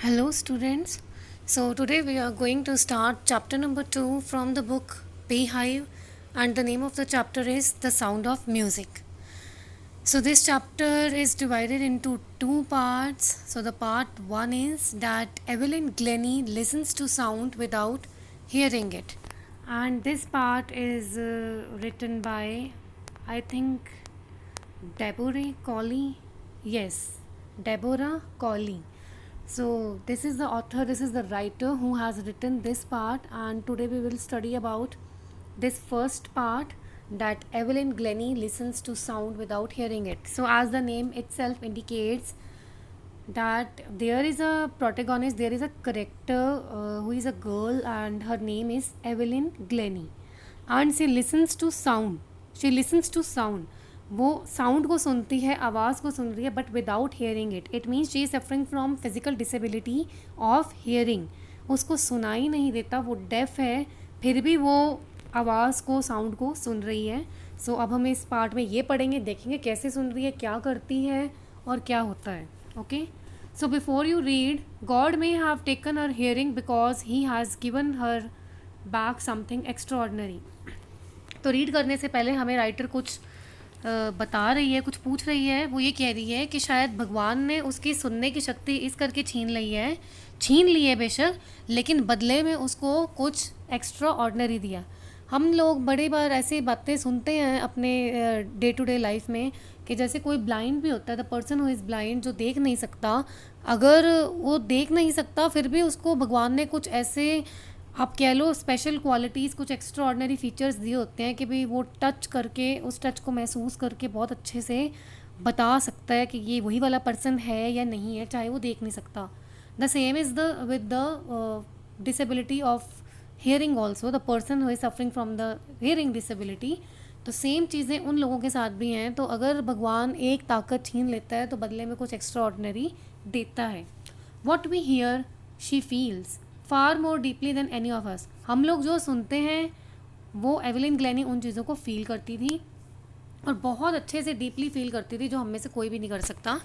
Hello, students. So, today we are going to start chapter number 2 from the book Beehive, and the name of the chapter is The Sound of Music. So, this chapter is divided into two parts. So, the part 1 is that Evelyn Glennie listens to sound without hearing it, and this part is written by, I think, Deborah Colley. Yes, Deborah Colley. So this is the author, this is the writer who has written this part, and today we will study about this first part, that Evelyn Glennie listens to sound without hearing it. So as the name itself indicates, that there is a protagonist, there is a character who is a girl, and her name is Evelyn Glennie, and she listens to sound. She listens to sound. वो sound को सुनती है, आवाज़ को सुन रही है, but without hearing it. It means she is suffering from physical disability of hearing. उसको सुनाई नहीं देता, वो डेफ है, फिर भी वो आवाज़ को, साउंड को सुन रही है. सो अब हम इस पार्ट में ये पढ़ेंगे, देखेंगे कैसे सुन रही है, क्या करती है और क्या होता है. Okay. So before you read, God may have taken her hearing because he has given her back something extraordinary. तो रीड करने से पहले हमें राइटर कुछ बता रही है, कुछ पूछ रही है. वो ये कह रही है कि शायद भगवान ने उसकी सुनने की शक्ति इस करके छीन ली है बेशक, लेकिन बदले में उसको कुछ एक्स्ट्रा ऑर्डनरी दिया. हम लोग बड़ी बार ऐसी बातें सुनते हैं अपने डे टू डे लाइफ में, कि जैसे कोई ब्लाइंड भी होता है, the person who is blind, जो देख नहीं सकता, अगर वो देख नहीं सकता फिर भी उसको भगवान ने कुछ ऐसे, आप कह लो, स्पेशल क्वालिटीज़, कुछ एक्स्ट्रा ऑर्डनरी फीचर्स दिए होते हैं कि भाई वो टच करके, उस टच को महसूस करके बहुत अच्छे से बता सकता है कि ये वही वाला पर्सन है या नहीं है, चाहे वो देख नहीं सकता. The same is the with the disability of hearing also, the person who is suffering from the hearing disability. तो सेम चीज़ें उन लोगों के साथ भी हैं. तो अगर भगवान एक ताकत छीन लेता है तो बदले में कुछ एक्स्ट्रा ऑर्डनरी देता है. What we hear she feels far more deeply than any of us. हम लोग जो सुनते हैं वो एवेलिन ग्लेनी उन चीज़ों को फील करती थी और बहुत अच्छे से डीपली फील करती थी, जो हम में से कोई भी नहीं कर सकता.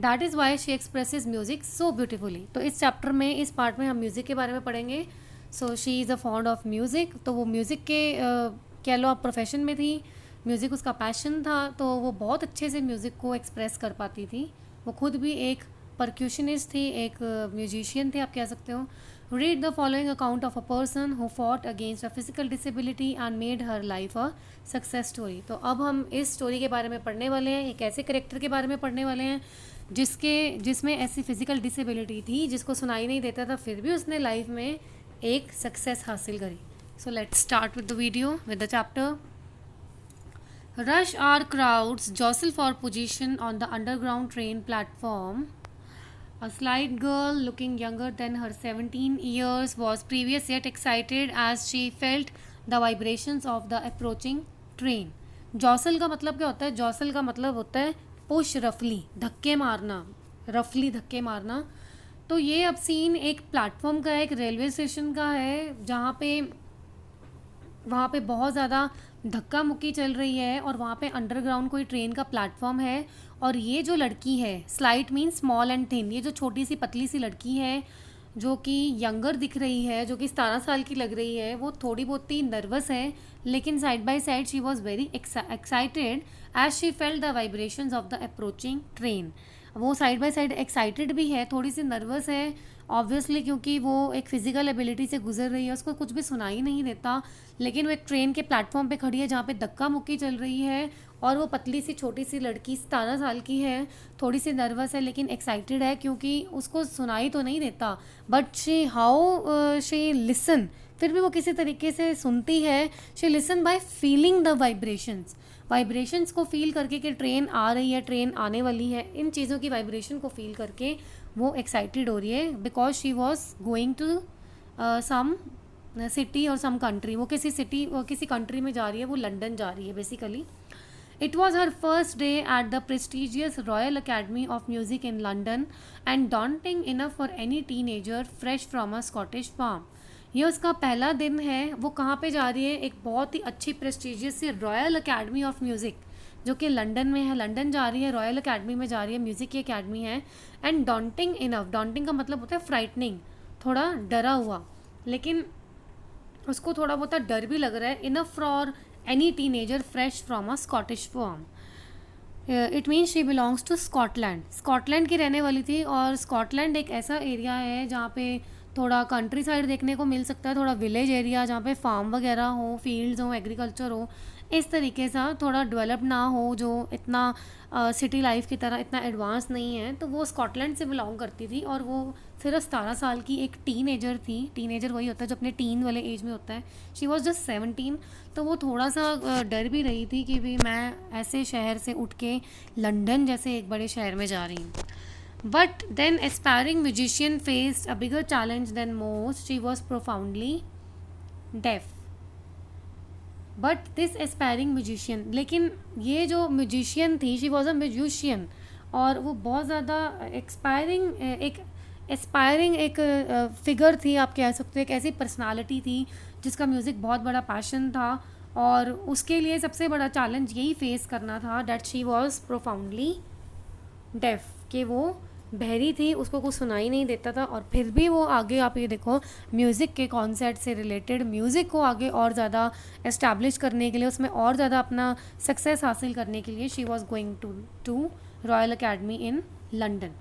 That is why she expresses music so beautifully. तो इस चैप्टर में, इस पार्ट में हम म्यूज़िक के बारे में पढ़ेंगे. So she is a fond of music. तो वो म्यूज़िक के कह लो आप प्रोफेशन में थी, म्यूज़िक उसका पैशन था, तो वो बहुत अच्छे से म्यूज़िक को एक्सप्रेस कर पाती थी. वो खुद भी एक परक्यूशनिस्ट थी, एक म्यूजिशियन थे, आप कह सकते हो. Read the following account of a person who fought against a physical disability and made her life a success story. तो अब हम इस स्टोरी के बारे में पढ़ने वाले हैं, एक ऐसे करेक्टर के बारे में पढ़ने वाले हैं जिसमें ऐसी फिजिकल डिसेबिलिटी थी, जिसको सुनाई नहीं देता था, फिर भी उसने लाइफ में एक सक्सेस हासिल करी. So let's start with the video, with the chapter. Rush hour crowds jostle for position on the underground train platform. A slight girl looking younger than her 17 years was previous yet excited as she felt the vibrations of the approaching train. जॉसल का मतलब क्या होता है? जॉसल का मतलब होता है push रफली, धक्के मारना, रफली धक्के मारना. तो ये अब सीन एक प्लेटफॉर्म का है, एक रेलवे स्टेशन का है, जहाँ पे वहाँ पे बहुत ज़्यादा धक्का मुक्की चल रही है और वहाँ पे अंडरग्राउंड कोई ट्रेन का प्लेटफॉर्म है. और ये जो लड़की है, slight mean small and thin, ये जो छोटी सी पतली सी लड़की है, जो कि यंगर दिख रही है, जो कि 17 साल की लग रही है, वो थोड़ी बहुत ही नर्वस है, लेकिन side by side she was very excited as she felt the vibrations of the approaching train. वो साइड बाय साइड एक्साइटेड भी है, थोड़ी सी नर्वस है ऑब्वियसली, क्योंकि वो एक फिजिकल एबिलिटी से गुजर रही है, उसको कुछ भी सुनाई नहीं देता, लेकिन वो एक ट्रेन के प्लेटफॉर्म पे खड़ी है जहाँ पे धक्का मुक्की चल रही है, और वो पतली सी छोटी सी लड़की 17 साल की है, थोड़ी सी नर्वस है लेकिन एक्साइटेड है, क्योंकि उसको सुनाई तो नहीं देता, बट शी लिसन, फिर भी वो किसी तरीके से सुनती है. She listen by feeling the vibrations को फील करके कि ट्रेन आ रही है, ट्रेन आने वाली है, इन चीज़ों की वाइब्रेशन को फील करके वो एक्साइटेड हो रही है, because she was going to some city और सम कंट्री. वो किसी सिटी और किसी कंट्री में जा रही है, वो लंदन जा रही है basically. It was her first day at the prestigious Royal Academy of Music in London and daunting enough for any teenager fresh from a Scottish farm. ये उसका पहला दिन है. वो कहाँ पे जा रही है? एक बहुत ही अच्छी प्रेस्टिजियस सी रॉयल अकेडमी ऑफ म्यूज़िक, जो कि लंदन में है, लंदन जा रही है, रॉयल अकेडमी में जा रही है, म्यूज़िक की अकेडमी है। एंड डॉन्टिंग इनफ, डॉन्टिंग का मतलब होता है फ्राइटनिंग, थोड़ा डरा हुआ, लेकिन उसको थोड़ा बहुत डर भी लग रहा है, enough for any teenager fresh from a Scottish farm. It means she belongs to Scotland, Scotland की रहने वाली थी। और स्कॉटलैंड एक ऐसा एरिया है जहाँ पे थोड़ा कंट्री साइड देखने को मिल सकता है, थोड़ा विलेज एरिया जहाँ पे फार्म वगैरह हो, फील्ड्स हो, एग्रीकल्चर हो, इस तरीके से थोड़ा डेवलप ना हो, जो इतना सिटी लाइफ की तरह इतना एडवांस नहीं है। तो वो स्कॉटलैंड से बिलोंग करती थी और वो सिर्फ 17 साल की एक टीनेजर थी। टीनेजर वही होता है जो अपने टीन वाले एज में होता है। She was just 17। तो वो थोड़ा सा डर भी रही थी कि भी मैं ऐसे शहर से उठ के लंदन जैसे एक बड़े शहर में जा रही हूँ। But then aspiring musician faced a bigger challenge than most, she was profoundly deaf. But this aspiring musician, लेकिन ये जो म्यूजिशियन थी, शी वॉज अ म्यूजिशियन, और वो बहुत ज़्यादा एस्पायरिंग एक फिगर थी, आप कह सकते हो, एक ऐसी पर्सनालिटी थी जिसका म्यूज़िक बहुत बड़ा पैशन था। और उसके लिए सबसे बड़ा चैलेंज यही फेस करना था, that she was profoundly deaf, कि वो बहरी थी, उसको कुछ सुनाई नहीं देता था। और फिर भी वो आगे, आप ये देखो, म्यूज़िक के कॉन्सेप्ट से रिलेटेड म्यूज़िक को आगे और ज़्यादा एस्टैब्लिश करने के लिए, उसमें और ज़्यादा अपना सक्सेस हासिल करने के लिए, she was going to Royal Academy in London.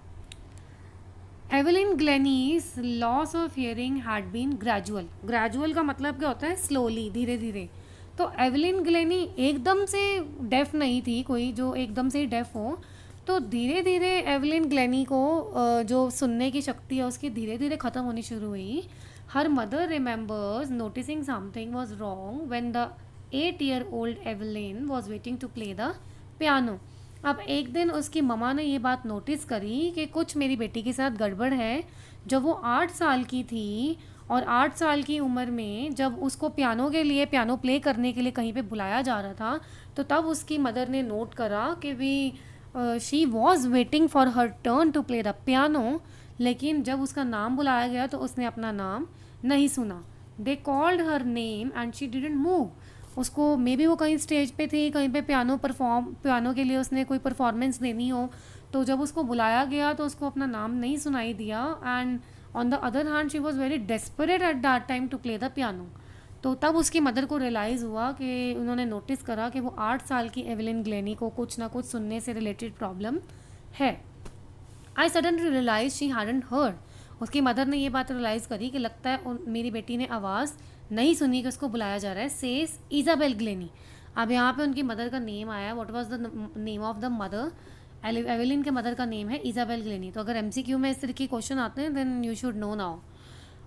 Evelyn Glennie's loss of hearing had been gradual. Gradual का मतलब क्या होता है? स्लोली, धीरे धीरे। तो एवेलिन ग्लेनी एकदम से डेफ नहीं थी, कोई जो एकदम से ही डेफ हो। तो धीरे धीरे एवेलिन ग्लेनी को जो सुनने की शक्ति है उसकी धीरे धीरे ख़त्म होनी शुरू हुई। Her mother remembers noticing something was wrong when the 8-year-old Evelyn was waiting to play the piano. अब एक दिन उसकी ममा ने ये बात नोटिस करी कि कुछ मेरी बेटी के साथ गड़बड़ है। जब वो 8 साल की थी, और 8 साल की उम्र में जब उसको पियानो के लिए, पियानो प्ले करने के लिए कहीं पे बुलाया जा रहा था, तो तब उसकी मदर ने नोट करा कि भी she was waiting for her turn to play the piano. लेकिन जब उसका नाम बुलाया गया तो उसने अपना नाम नहीं सुना। They called her name and she didn't move. उसको, मे बी वो कहीं स्टेज पे थी, कहीं पे पियानो के लिए उसने कोई परफॉर्मेंस देनी हो, तो जब उसको बुलाया गया तो उसको अपना नाम नहीं सुनाई दिया। And on the other hand she was very desperate at that time to play the piano. तो तब उसकी मदर को रियलाइज़ हुआ कि उन्होंने नोटिस करा कि वो 8 साल की एवेलिन ग्लेनी को कुछ ना कुछ सुनने से रिलेटेड प्रॉब्लम है। I suddenly realise she hadn't heard. उसकी मदर ने ये बात रियलाइज़ करी कि लगता है मेरी बेटी ने आवाज़ नहीं सुनी कि उसको बुलाया जा रहा है। Says Isabel Glenny. अब यहाँ पे उनकी मदर का नेम आया। What was the name of the mother? Evelyn के मदर का नेम है इज़ाबेल ग्लेनी। तो अगर एमसीक्यू में इस तरह के क्वेश्चन आते हैं then you should know now.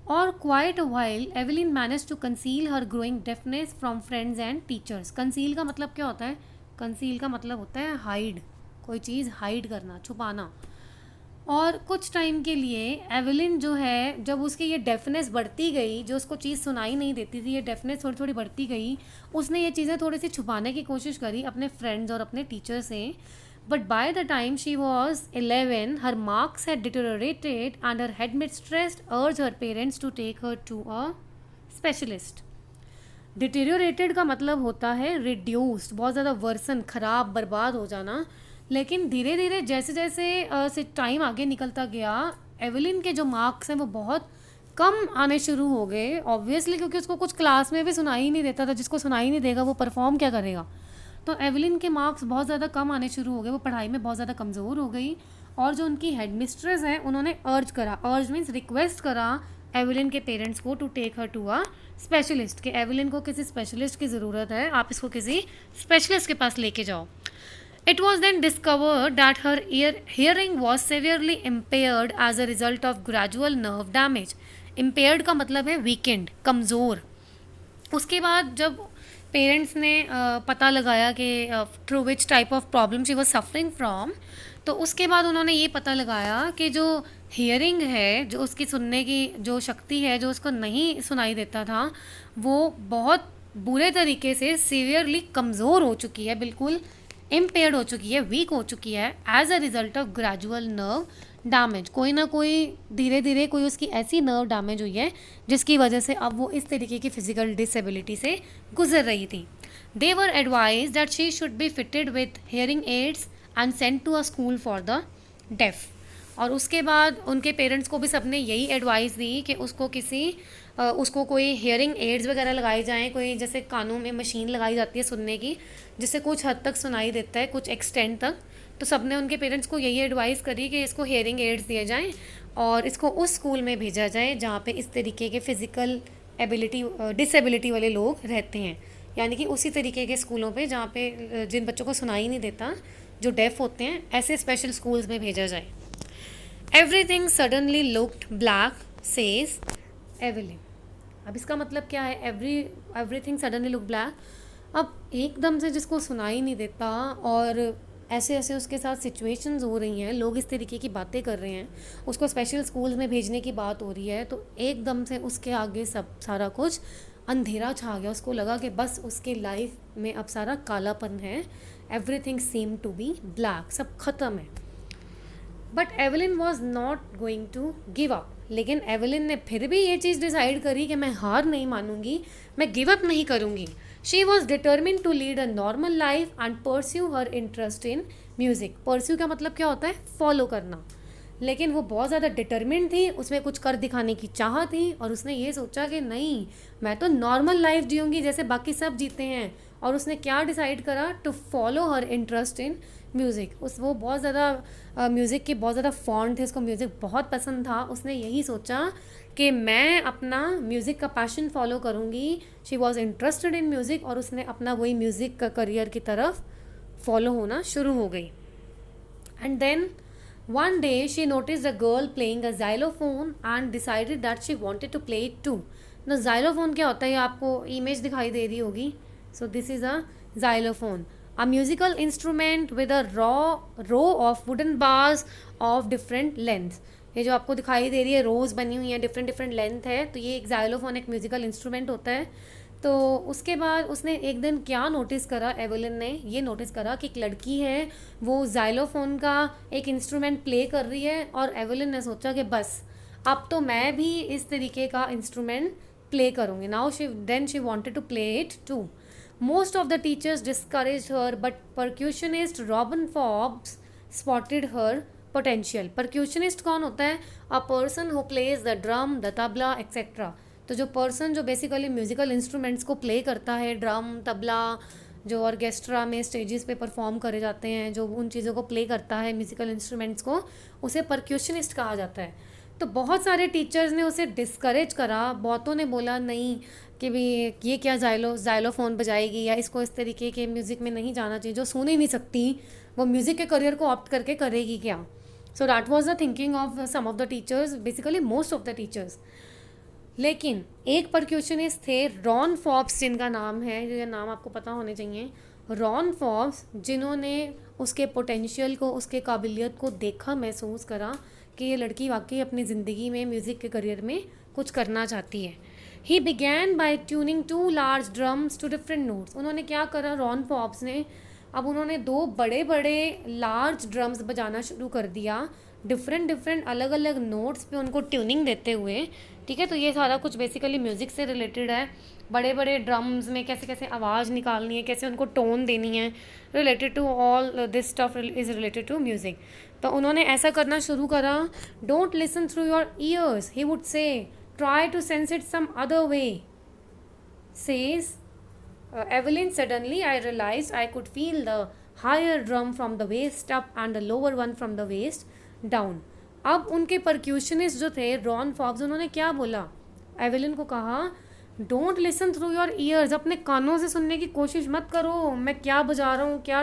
और quite a while Evelyn manage to conceal her growing deafness from friends and teachers. Conceal का मतलब क्या होता है? कंसील का मतलब होता है हाइड, कोई चीज़ हाइड करना, छुपाना। और कुछ टाइम के लिए एवेलिन जो है, जब उसकी ये डेफनेस बढ़ती गई, जो उसको चीज़ सुनाई नहीं देती थी, ये डेफनेस थोड़ी थोड़ी बढ़ती गई, उसने ये चीज़ें थोड़ी सी छुपाने की कोशिश करी अपने फ्रेंड्स और अपने टीचर से। But by the time she was 11 her marks had deteriorated and her headmistress urge her parents to take her to a specialist. Deteriorated का मतलब होता है रिड्यूस्ड, बहुत ज़्यादा वर्सन, ख़राब, बर्बाद हो जाना। लेकिन धीरे धीरे जैसे जैसे टाइम आगे निकलता गया, एवेलिन के जो मार्क्स हैं वो बहुत कम आने शुरू हो गए। ऑब्वियसली क्योंकि उसको कुछ क्लास में भी सुनाई नहीं देता था। जिसको सुनाई नहीं देगा वो परफॉर्म क्या करेगा? तो एवेलिन के मार्क्स बहुत ज़्यादा कम आने शुरू हो गए, वो पढ़ाई में बहुत ज़्यादा कमज़ोर हो गई। और जो उनकी हेडमिस्ट्रेस है उन्होंने अर्ज करा, अर्ज मीन्स रिक्वेस्ट करा एवेलिन के पेरेंट्स को to take her to a specialist, कि एवेलिन को किसी स्पेशलिस्ट की ज़रूरत है, आप इसको किसी स्पेशलिस्ट के पास लेके जाओ। It was then discovered that her hearing was severely impaired as a result of gradual nerve damage. Impaired का मतलब है weakened, कमज़ोर। उसके बाद जब पेरेंट्स ने पता लगाया कि through which type of problem she was suffering from, तो उसके बाद उन्होंने ये पता लगाया कि जो हियरिंग है, जो उसकी सुनने की जो शक्ति है, जो उसको नहीं सुनाई देता था, वो बहुत बुरे तरीके से सीवियरली कमज़ोर हो चुकी है, बिल्कुल इम्पेयर्ड हो चुकी है, वीक हो चुकी है as a result of gradual nerve damage. कोई ना कोई धीरे धीरे कोई उसकी ऐसी नर्व डैमेज हुई है जिसकी वजह से अब वो इस तरीके की फिजिकल डिसेबिलिटी से गुजर रही थी। They were advised that she should be fitted with hearing aids and sent to a school for the deaf. और उसके बाद उनके पेरेंट्स को भी सबने यही एडवाइस दी कि उसको कोई हेयरिंग एड्स वगैरह लगाए जाएं, कोई जैसे कानों में मशीन लगाई जाती है सुनने की, जिससे कुछ हद तक सुनाई देता है, कुछ एक्सटेंड तक। तो सबने उनके पेरेंट्स को यही एडवाइस करी कि इसको हेयरिंग एड्स दिए जाएं और इसको उस स्कूल में भेजा जाए जहाँ पे इस तरीके के फिज़िकल डिसेबिलिटी वाले लोग रहते हैं, यानी कि उसी तरीके के स्कूलों पे जहाँ पे जिन बच्चों को सुनाई नहीं देता, जो डेफ होते हैं, ऐसे स्पेशल स्कूल्स में भेजा जाए। Everything suddenly looked black says Evelyn. अब इसका मतलब क्या है, एवरीथिंग सडनली लुक ब्लैक। अब एकदम से जिसको सुनाई नहीं देता और ऐसे ऐसे उसके साथ सिचुएशंस हो रही हैं, लोग इस तरीके की बातें कर रहे हैं, उसको स्पेशल स्कूल्स में भेजने की बात हो रही है, तो एकदम से उसके आगे सब सारा कुछ अंधेरा छा गया। उसको लगा कि बस उसके लाइफ में अब सारा कालापन है। Everything seem to be black, सब ख़त्म है। But Evelyn was not going to give up. लेकिन एवेलिन ने फिर भी ये चीज़ डिसाइड करी कि मैं हार नहीं मानूंगी, मैं गिव अप नहीं करूँगी। She was determined to lead a normal life and pursue her interest in music. Pursue का मतलब क्या होता है, फॉलो करना। लेकिन वो बहुत ज़्यादा डिटर्मिन थी, उसमें कुछ कर दिखाने की चाह थी और उसने ये सोचा कि नहीं, मैं तो नॉर्मल लाइफ जीऊँगी जैसे बाकी सब जीते हैं। और उसने क्या डिसाइड करा, to follow her interest in music. वो बहुत ज़्यादा म्यूज़िक के बहुत ज़्यादा फॉन्ड थे, उसको म्यूज़िक बहुत पसंद था। उसने यही सोचा कि मैं अपना म्यूज़िक का पैशन फॉलो करूँगी। She was interested in music और उसने अपना वही म्यूज़िक का करियर की तरफ फॉलो होना शुरू हो गई। And then one day she noticed a girl playing a xylophone and decided that she wanted to play it too. Now xylophone क्या होता है, आपको इमेज दिखाई दे रही होगी। So this is a xylophone, a musical instrument with a row of wooden bars of different lengths. ये जो आपको दिखाई दे रही है रोज बनी हुई है, डिफरेंट लेंथ है, तो ये एक xylophone एक म्यूजिकल इंस्ट्रूमेंट होता है। तो उसके बाद उसने एक दिन क्या नोटिस करा, एवेलिन ने ये नोटिस करा कि एक लड़की है वो जाइलोफोन का एक इंस्ट्रूमेंट प्ले कर रही है। और एवेलिन ने सोचा कि बस अब तो मैं भी इस तरीके का इंस्ट्रूमेंट प्ले करूँगी। Now she wanted to play it too. Most of the teachers discouraged her, but percussionist Robin Forbes spotted her potential. Percussionist कौन होता है, a person who plays the drum, the tabla etcetera. तो जो person जो basically musical instruments को play करता है, drum, tabla, जो ऑर्केस्ट्रा में स्टेजेस पे परफॉर्म करे जाते हैं, जो उन चीज़ों को प्ले करता है म्यूज़िकल इंस्ट्रूमेंट्स को, उसे परक्यूशनिस्ट कहा जाता है। तो बहुत सारे टीचर्स ने उसे डिस्करेज करा। बहुतों ने बोला नहीं कि भी ये क्या जाइलोफोन बजाएगी या इसको इस तरीके के म्यूज़िक में नहीं जाना चाहिए, जो सुन ही नहीं सकती, वो म्यूज़िक के करियर को ऑप्ट करके करेगी क्या। So that was the thinking of some of the teachers, basically most of the teachers. लेकिन एक परक्यूशनिस्ट थे, रॉन फॉब्स जिनका नाम है, ये नाम आपको पता होने चाहिए, रॉन फॉब्स, जिन्होंने उसके पोटेंशियल को, उसके काबिलियत को देखा, महसूस करा कि ये लड़की वाकई अपनी ज़िंदगी में म्यूज़िक के करियर में कुछ करना चाहती है। He began by tuning 2 large drums to different notes. उन्होंने क्या करा, रॉन फॉब्स ने, अब उन्होंने 2 बड़े बड़े लार्ज ड्रम्स बजाना शुरू कर दिया, डिफरेंट अलग अलग नोट्स पे उनको ट्यूनिंग देते हुए। ठीक है, तो ये सारा कुछ बेसिकली म्यूज़िक से रिलेटेड है। बड़े बड़े ड्रम्स में कैसे कैसे आवाज़ निकालनी है, कैसे उनको टोन देनी है, related to all this stuff is related to music. तो उन्होंने ऐसा करना शुरू करा। Don't listen through your ears, he would say, try to sense it some other way, says Evelyn. Suddenly I realized I could feel the higher drum from the waist up and the lower one from the waist down. अब उनके परक्यूशनिस्ट जो थे, Ron Forbes, उन्होंने क्या बोला, Evelyn को कहा, don't listen through your years, अपने कानों से सुनने की कोशिश मत करो, मैं क्या बजा रहा हूँ, क्या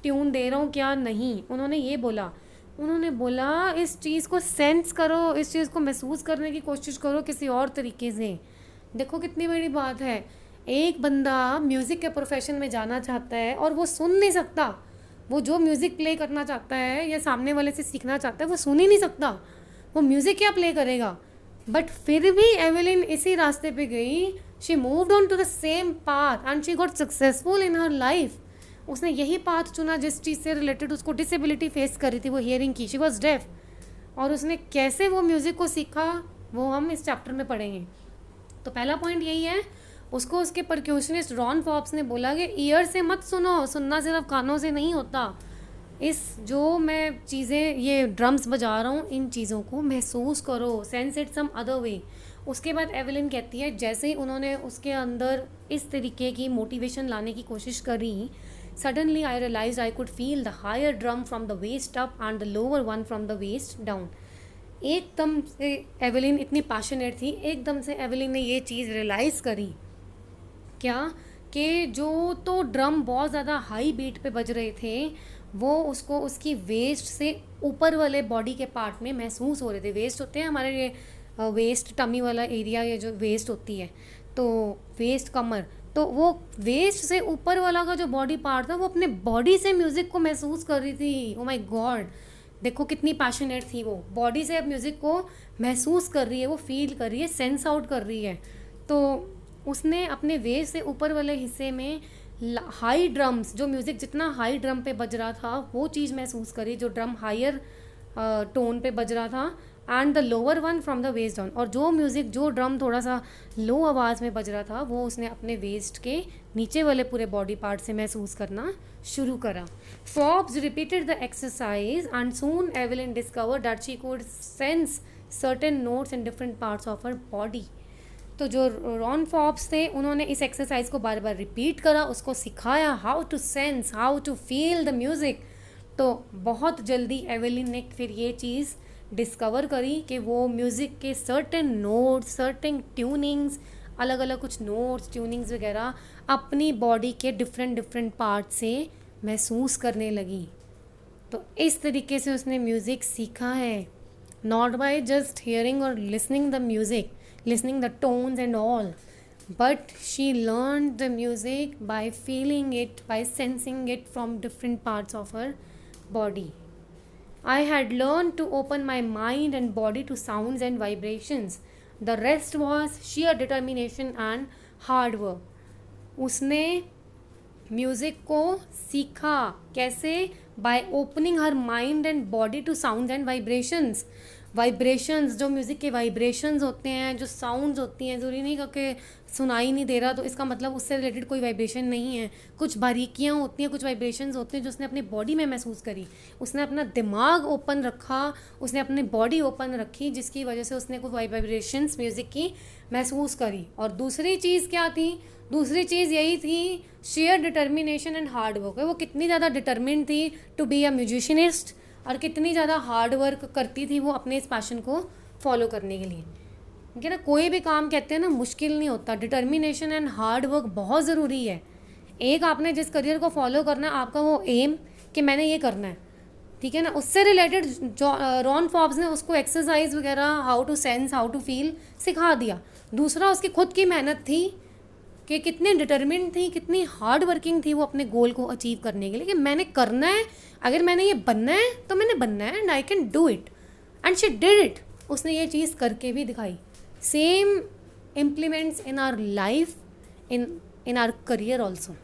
ट्यून दे रहा हूँ, क्या नहीं। उन्होंने ये बोला, उन्होंने बोला इस चीज़ को सेंस करो, इस चीज़ को महसूस करने की कोशिश करो किसी और तरीके से। देखो कितनी बड़ी बात है, एक बंदा म्यूज़िक के प्रोफेशन में जाना चाहता है और वो सुन नहीं सकता, वो जो म्यूज़िक प्ले करना चाहता है या सामने वाले से सीखना चाहता है वो सुन ही नहीं सकता, वो म्यूज़िक क्या प्ले करेगा। बट फिर भी एवेलिन इसी रास्ते पे गई, she moved on to the same path and she got successful in her life. उसने यही पाथ चुना जिस चीज़ से रिलेटेड उसको डिसेबिलिटी फेस करी थी, वो हियरिंग की, शी वॉज डेफ। और उसने कैसे वो म्यूज़िक को सीखा वो हम इस चैप्टर में पढ़ेंगे। तो पहला पॉइंट यही है, उसको उसके परक्यूशनिस्ट रॉन फॉब्स ने बोला कि ईयर से मत सुनो, सुनना सिर्फ कानों से नहीं होता, इस जो मैं चीज़ें ये ड्रम्स बजा रहा हूँ इन चीज़ों को महसूस करो, sense it some other way. उसके बाद एवेलिन कहती है जैसे ही उन्होंने उसके अंदर इस तरीके की मोटिवेशन लाने की कोशिश करी, suddenly I realise I could feel the higher drum from the waist up and the lower one from the waist down. एकदम से एवेलिन इतनी पैशनेट थी, एकदम से एवेलिन ने ये चीज़ रियलाइज़ करी क्या कि जो तो ड्रम बहुत ज़्यादा हाई बीट पे बज रहे थे वो उसको उसकी वेस्ट से ऊपर वाले बॉडी के पार्ट में महसूस हो रहे थे। वेस्ट होते हैं हमारे ये वेस्ट टमी वाला एरिया, ये जो वेस्ट होती है तो वेस्ट कमर, तो वो वेस्ट से ऊपर वाला का जो बॉडी पार्ट था वो अपने बॉडी से म्यूज़िक को महसूस कर रही थी। ओ माय गॉड, देखो कितनी पैशनेट थी वो, बॉडी से अब म्यूज़िक को महसूस कर रही है, वो फील कर रही है, सेंस आउट कर रही है। तो उसने अपने वेस्ट से ऊपर वाले हिस्से में हाई ड्रम्स, जो म्यूज़िक जितना हाई ड्रम पे बज रहा था वो चीज़ महसूस करी, जो ड्रम हायर टोन पे बज रहा था, and the lower one from the waist down, और जो म्यूज़िक जो ड्रम थोड़ा सा लो आवाज़ में बज रहा था वो उसने अपने वेस्ट के नीचे वाले पूरे बॉडी पार्ट से महसूस करना शुरू करा। Forbes repeated the exercise and soon Evelyn discover that she could sense certain notes in different parts of her body. तो जो रॉन फॉब्स थे उन्होंने इस एक्सरसाइज को बार बार रिपीट करा, उसको सिखाया how to sense, how to feel the music. तो बहुत जल्दी एवेलिन ने फिर ये चीज़ डिस्कवर करी कि वो म्यूज़िक के सर्टेन नोट्स, सर्टेन ट्यूनिंग्स, अलग अलग कुछ नोट्स ट्यूनिंग्स वगैरह अपनी बॉडी के डिफरेंट पार्ट से महसूस करने लगी। तो इस तरीके से उसने म्यूज़िक सीखा है, नॉट बाय जस्ट हियरिंग और listening the music, listening the tones and all, but she learned the music by feeling it, by sensing it from different parts of her body. I had learned to open my mind and body to sounds and vibrations. The rest was sheer determination and hard work. उसने music को सीखा कैसे? by opening her mind and body to sounds and vibrations. Vibrations, जो music के vibrations होते हैं, जो sounds होती हैं, ज़रूरी नहीं कि सुनाई नहीं दे रहा तो इसका मतलब उससे रिलेटेड कोई वाइब्रेशन नहीं है। कुछ बारीकियाँ होती हैं, कुछ वाइब्रेशंस होते हैं जो उसने अपनी बॉडी में महसूस करी। उसने अपना दिमाग ओपन रखा, उसने अपनी बॉडी ओपन रखी, जिसकी वजह से उसने कुछ वाइब्रेशंस म्यूज़िक की महसूस करी। और दूसरी चीज़ क्या थी? दूसरी चीज़ यही थी share determination and hard work. वो कितनी ज़्यादा डिटर्मिन्ड थी टू बी अ म्यूजिशियनिस्ट और कितनी ज़्यादा हार्ड वर्क करती थी वो अपने इस पैशन को फॉलो करने के लिए। ठीक है ना, कोई भी काम कहते हैं ना मुश्किल नहीं होता, डिटर्मिनेशन एंड हार्ड वर्क बहुत ज़रूरी है। एक आपने जिस करियर को फॉलो करना है, आपका वो एम कि मैंने ये करना है, ठीक है ना, उससे रिलेटेड जो रॉन फॉब्स ने उसको एक्सरसाइज वगैरह, how to sense, how to feel सिखा दिया। दूसरा उसकी खुद की मेहनत थी कि कितनी डिटर्मिन्ड थी, कितनी हार्ड वर्किंग थी वो अपने गोल को अचीव करने के लिए कि मैंने करना है, अगर मैंने ये बनना है तो मैंने बनना है and I can do it, and she did it. उसने ये चीज़ करके भी दिखाई। Same implements in our life, in our career also.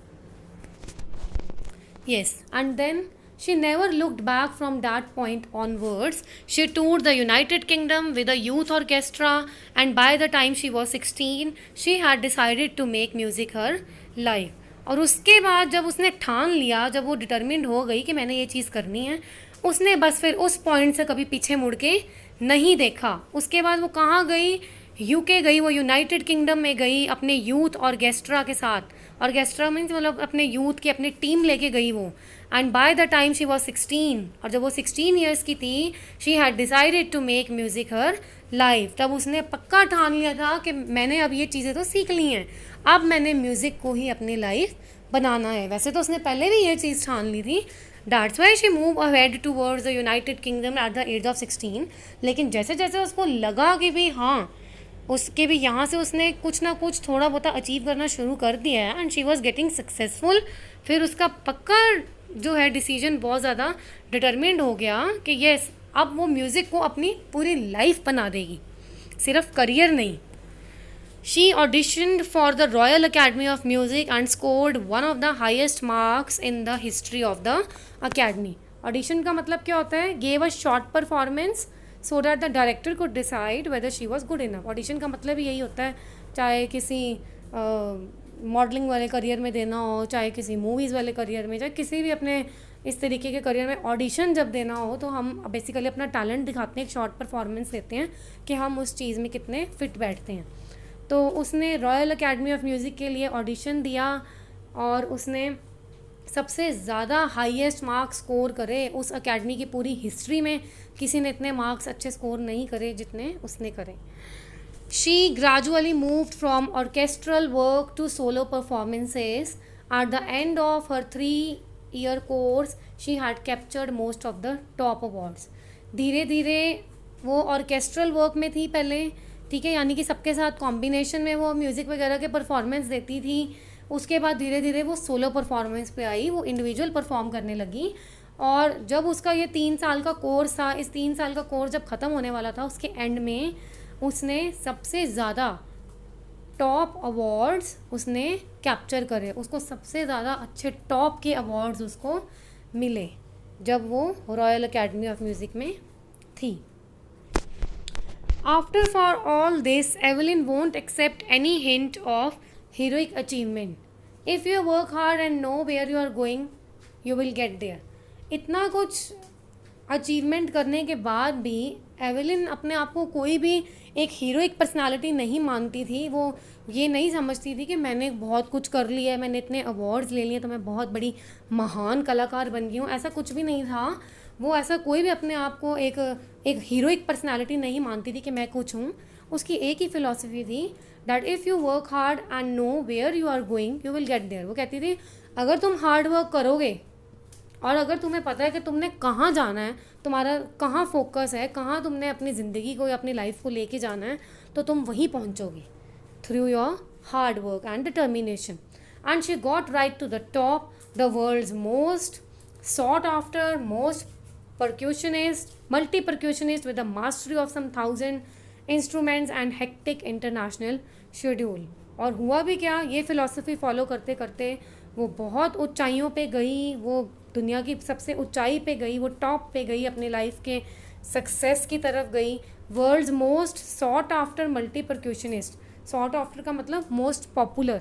Yes, and then she never looked back from that point onwards. She toured the United Kingdom with a youth orchestra, and by the time she was 16, she had decided to make music her life. और उसके बाद जब उसने ठान लिया, जब वो determined हो गई कि मैंने ये चीज़ करनी है, उसने बस फिर उस पॉइंट से कभी पीछे मुड़ के नहीं देखा। उसके बाद वो कहाँ गई? यूके गई, वो यूनाइटेड किंगडम में गई अपने यूथ ऑर्केस्ट्रा के साथ। ऑर्केस्ट्रा मीन्स मतलब अपने यूथ की अपनी टीम लेके गई वो। And by the time she was 16, और जब वो 16 ईयर्स की थी, she had decided to make music her life. तब उसने पक्का ठान लिया था कि मैंने अब ये चीज़ें तो सीख ली हैं, अब मैंने म्यूज़िक को ही अपनी लाइफ बनाना है। वैसे तो उसने पहले भी ये चीज़ ठान ली थी, that's why she move ahead towards the United Kingdom at the age of 16। लेकिन जैसे जैसे उसको लगा कि भी हाँ, उसके भी यहाँ से उसने कुछ ना कुछ थोड़ा बहुत अचीव करना शुरू कर दिया है, and she was getting successful, फिर उसका पक्का जो है डिसीजन बहुत ज़्यादा डिटर्मिन्ड हो गया कि येस, अब वो म्यूज़िक को अपनी पूरी लाइफ बना देगी, सिर्फ करियर नहीं। She auditioned for the Royal Academy of Music and scored one of the highest marks in the history of the Academy. Audition का मतलब क्या होता है? Gave a short performance so that the director could decide whether she was good enough. Audition का मतलब यही होता है, चाहे किसी मॉडलिंग वाले करियर में देना हो, चाहे किसी मूवीज़ वाले करियर में, चाहे किसी भी अपने इस तरीके के करियर में ऑडिशन जब देना हो, तो हम बेसिकली अपना टैलेंट दिखाते हैं, एक शॉर्ट परफॉर्मेंस देते हैं कि हम उस चीज़ में कितने फिट बैठते हैं। तो उसने रॉयल अकेडमी ऑफ म्यूज़िक के लिए ऑडिशन दिया और उसने सबसे ज़्यादा हाईएस्ट मार्क्स स्कोर करे। उस अकेडमी की पूरी हिस्ट्री में किसी ने इतने मार्क्स अच्छे स्कोर नहीं करे जितने उसने करे। She gradually moved from orchestral work to solo performances. At the end of her 3-year course, she had captured most of the top awards. धीरे धीरे वो ऑर्केस्ट्रल वर्क में थी पहले, ठीक है, यानी कि सबके साथ कॉम्बिनेशन में वो म्यूज़िक वगैरह के परफॉर्मेंस देती थी। उसके बाद धीरे धीरे वो सोलो परफॉर्मेंस पे आई, वो इंडिविजुअल परफॉर्म करने लगी। और जब उसका ये 3 साल का कोर्स था, इस 3 साल का कोर्स जब ख़त्म होने वाला था, उसके एंड में उसने सबसे ज़्यादा टॉप अवार्ड्स उसने कैप्चर करे। उसको सबसे ज़्यादा अच्छे टॉप के अवार्ड्स उसको मिले जब वो रॉयल अकेडमी ऑफ म्यूज़िक में थी। After for all this Evelyn won't accept any hint of heroic achievement. If you work hard and know where you are going, you will get there. इतना कुछ achievement करने के बाद भी Evelyn अपने आप को कोई भी एक हीरोइक पर्सनालिटी नहीं मानती थी। वो ये नहीं समझती थी कि मैंने बहुत कुछ कर लिया है, मैंने इतने अवार्ड्स ले लिए तो मैं बहुत बड़ी महान कलाकार बन गई हूँ। ऐसा कुछ भी नहीं था। वो ऐसा कोई भी अपने आप को एक हीरोइक पर्सनालिटी नहीं मानती थी कि मैं कुछ हूँ। उसकी एक ही फिलॉसफी थी that if you work hard and know where you are going, you will get there. वो कहती थी अगर तुम हार्ड वर्क करोगे और अगर तुम्हें पता है कि तुमने कहाँ जाना है, तुम्हारा कहाँ फोकस है, कहाँ तुमने अपनी ज़िंदगी को या अपनी लाइफ को लेके जाना है, तो तुम वहीं पहुँचोगे through your hard work and determination. And she got right to the top, the world's most sought after, most percussionist, multi-percussionist with a mastery of some 1,000 instruments and hectic international schedule। और हुआ भी क्या, ये philosophy follow करते करते वो बहुत ऊंचाइयों पे गई, वो दुनिया की सबसे ऊंचाई पे गई, वो टॉप पे गई, अपने लाइफ के सक्सेस की तरफ गई। World's most sought after multi percussionist, sought after का मतलब मोस्ट पॉपुलर,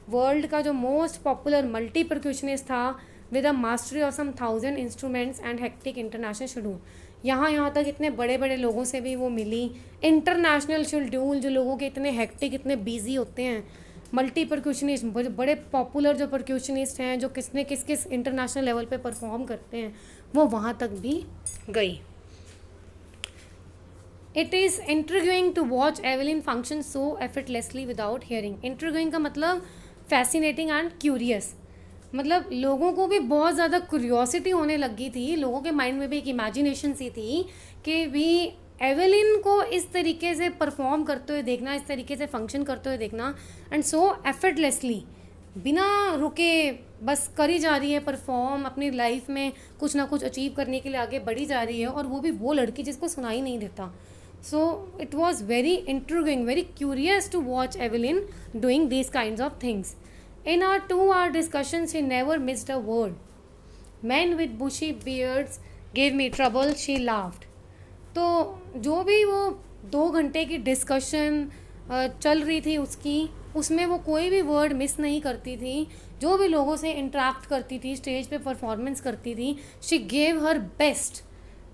वर्ल्ड का जो मोस्ट पॉपुलर मल्टी परक्यूशनिस्ट था with a mastery of some 1,000 instruments and hectic international schedule. यहाँ तक इतने बड़े बड़े लोगों से भी वो मिली। इंटरनेशनल शेड्यूल, जो लोगों के इतने हेक्टिक, इतने बिजी होते हैं, मल्टी परक्यूशनिस्ट, बड़े पॉपुलर जो परक्यूशनिस्ट हैं, जो किस किस इंटरनेशनल लेवल पे परफॉर्म करते हैं, वो वहाँ तक भी गई। It is intriguing to watch Evelyn function so effortlessly without hearing. Intriguing का मतलब फैसिनेटिंग एंड क्यूरियस, मतलब लोगों को भी बहुत ज़्यादा क्यूरियोसिटी होने लगी थी, लोगों के माइंड में भी एक इमेजिनेशन सी थी कि भी एवलिन को इस तरीके से परफॉर्म करते हुए देखना, इस तरीके से फंक्शन करते हुए देखना, एंड सो एफर्टलेसली, बिना रुके बस करी जा रही है परफॉर्म, अपनी लाइफ में कुछ ना कुछ अचीव करने के लिए आगे बढ़ी जा रही है, और वो भी वो लड़की जिसको सुनाई नहीं देता। So it was very intriguing, very curious to watch Evelyn doing these kinds of things. In our 2-hour discussion, she never missed a word. Men with bushy beards gave me trouble, she laughed. तो जो भी वो 2 घंटे की discussion चल रही थी उसकी, उसमें वो कोई भी वर्ड मिस नहीं करती थी। जो भी लोगों से इंटरेक्ट करती थी, स्टेज पे परफॉर्मेंस करती थी, शी गेव हर बेस्ट।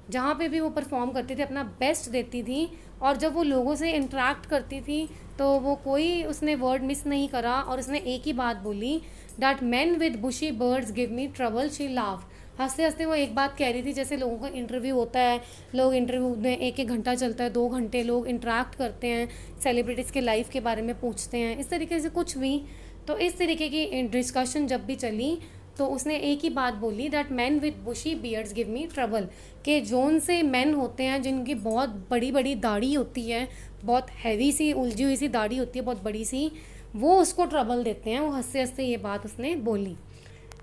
जहाँ पे भी वो परफॉर्म करती थी अपना बेस्ट देती थी। और जब वो लोगों से इंटरेक्ट करती थी तो वो कोई उसने वर्ड मिस नहीं करा, और उसने एक ही बात बोली that man with bushy beards give me trouble, she laugh. हंसते हंसते वो एक बात कह रही थी, जैसे लोगों का इंटरव्यू होता है, लोग इंटरव्यू में 1-1 घंटा चलता है, 2 घंटे लोग इंटरेक्ट करते हैं, सेलिब्रिटीज़ के लाइफ के बारे में पूछते हैं, इस तरीके से कुछ भी। तो इस तरीके की डिस्कशन जब भी चली तो उसने एक ही बात बोली that man with bushy beards give me trouble, कि जोन से मैन होते हैं जिनकी बहुत बड़ी बड़ी दाढ़ी होती है, बहुत हैवी सी उलझी हुई सी दाढ़ी होती है, बहुत बड़ी सी, वो उसको ट्रबल देते हैं। वो हंसते हंसते ये बात उसने बोली।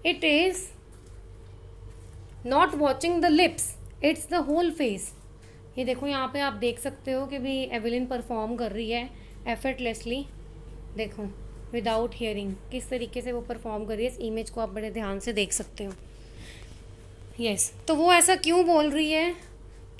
It is not watching the lips, it's the whole face. ये देखो यहाँ पे आप देख सकते हो कि भी एवलिन परफॉर्म कर रही है एफर्टलेसली, देखो विदाउट हियरिंग किस तरीके से वो परफॉर्म कर रही है। इस इमेज को आप बड़े ध्यान से देख सकते हो। यस, तो वो ऐसा क्यों बोल रही है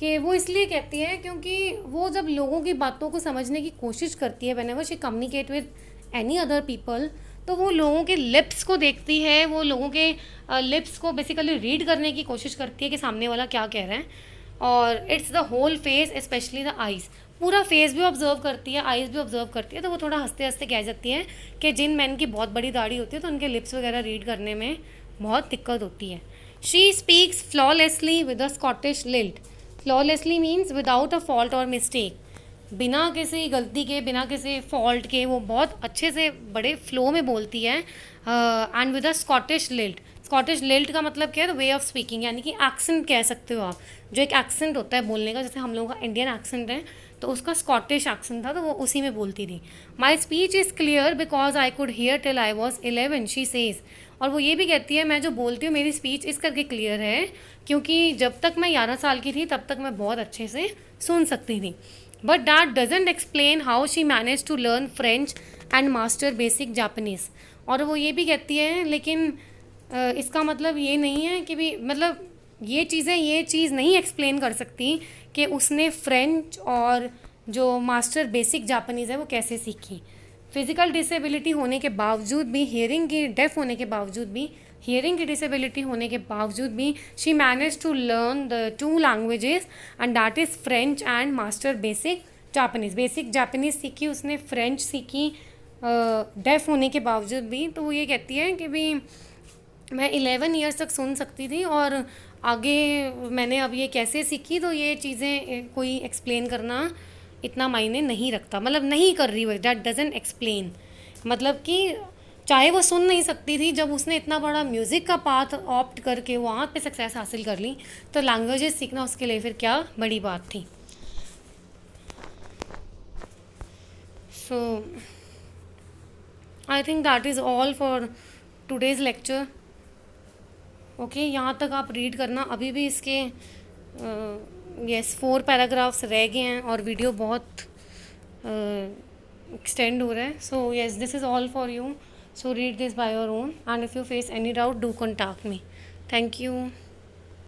कि वो इसलिए कहती है क्योंकि वो जब लोगों की बातों को समझने की कोशिश करती है, whenever she communicate with any other people, तो वो लोगों के लिप्स को देखती है, वो लोगों के लिप्स को बेसिकली रीड करने की कोशिश करती है कि सामने वाला क्या कह रहा है. और it's the whole face, specially the eyes. पूरा फेस भी ऑब्जर्व करती है, आइज़ भी ऑब्जर्व करती है. तो वो थोड़ा हंसते हंसते कह जाती है कि जिन मैन की बहुत बड़ी दाढ़ी होती है तो उनके लिप्स वगैरह रीड करने में बहुत दिक्कत होती है. She speaks flawlessly with a Scottish lilt. Flawlessly means without a fault और मिस्टेक. बिना किसी गलती के, बिना किसी फॉल्ट के वो बहुत अच्छे से बड़े फ्लो में बोलती है. And with a Scottish lilt. Scottish lilt का मतलब क्या है? वे ऑफ स्पीकिंग, यानी कि एक्सेंट कह सकते हो आप. जो एक एक्सेंट होता है बोलने का, जैसे हम लोगों का इंडियन एक्सेंट है, तो उसका स्कॉटिश एक्सेंट था, तो वो उसी में बोलती थी. My speech is clear because I could hear till I was 11, she says. और वो ये भी कहती है, मैं जो बोलती हूँ मेरी स्पीच इस करके क्लियर है क्योंकि जब तक मैं 11 साल की थी तब तक मैं बहुत अच्छे से सुन सकती थी. But that doesn't explain how she manage to learn French and master basic Japanese. और वो ये भी कहती है, लेकिन इसका मतलब ये नहीं है कि भी, मतलब ये चीज़ नहीं एक्सप्लेन कर सकती कि उसने फ्रेंच और जो मास्टर बेसिक जापानीज़ है वो कैसे सीखी. फिज़िकल डिसेबिलिटी होने के बावजूद भी, हियरिंग की डिसेबिलिटी होने के बावजूद भी she manage to learn the 2 languages and that is French and master basic Japanese. Basic Japanese सीखी उसने, फ्रेंच सीखी डेफ होने के बावजूद भी. तो वो ये कहती है कि भी मैं 11 ईयर्स तक सुन सकती थी और आगे मैंने अब ये कैसे सीखी, तो ये चीज़ें कोई एक्सप्लेन करना इतना मायने नहीं रखता. मतलब नहीं कर रही वो, दैट डजंट एक्सप्लेन. मतलब कि चाहे वो सुन नहीं सकती थी, जब उसने इतना बड़ा म्यूज़िक का पाथ ऑप्ट करके वहाँ पे सक्सेस हासिल कर ली, तो लैंग्वेजेस सीखना उसके लिए फिर क्या बड़ी बात थी. So I think that is all for today's lecture. Okay, यहाँ तक आप रीड करना. अभी भी इसके यस 4 पैराग्राफ्स रह गए हैं और वीडियो बहुत एक्सटेंड हो रहा है. So yes, this is all for you. So read this by your own, and if you face any doubt do contact me. Thank you.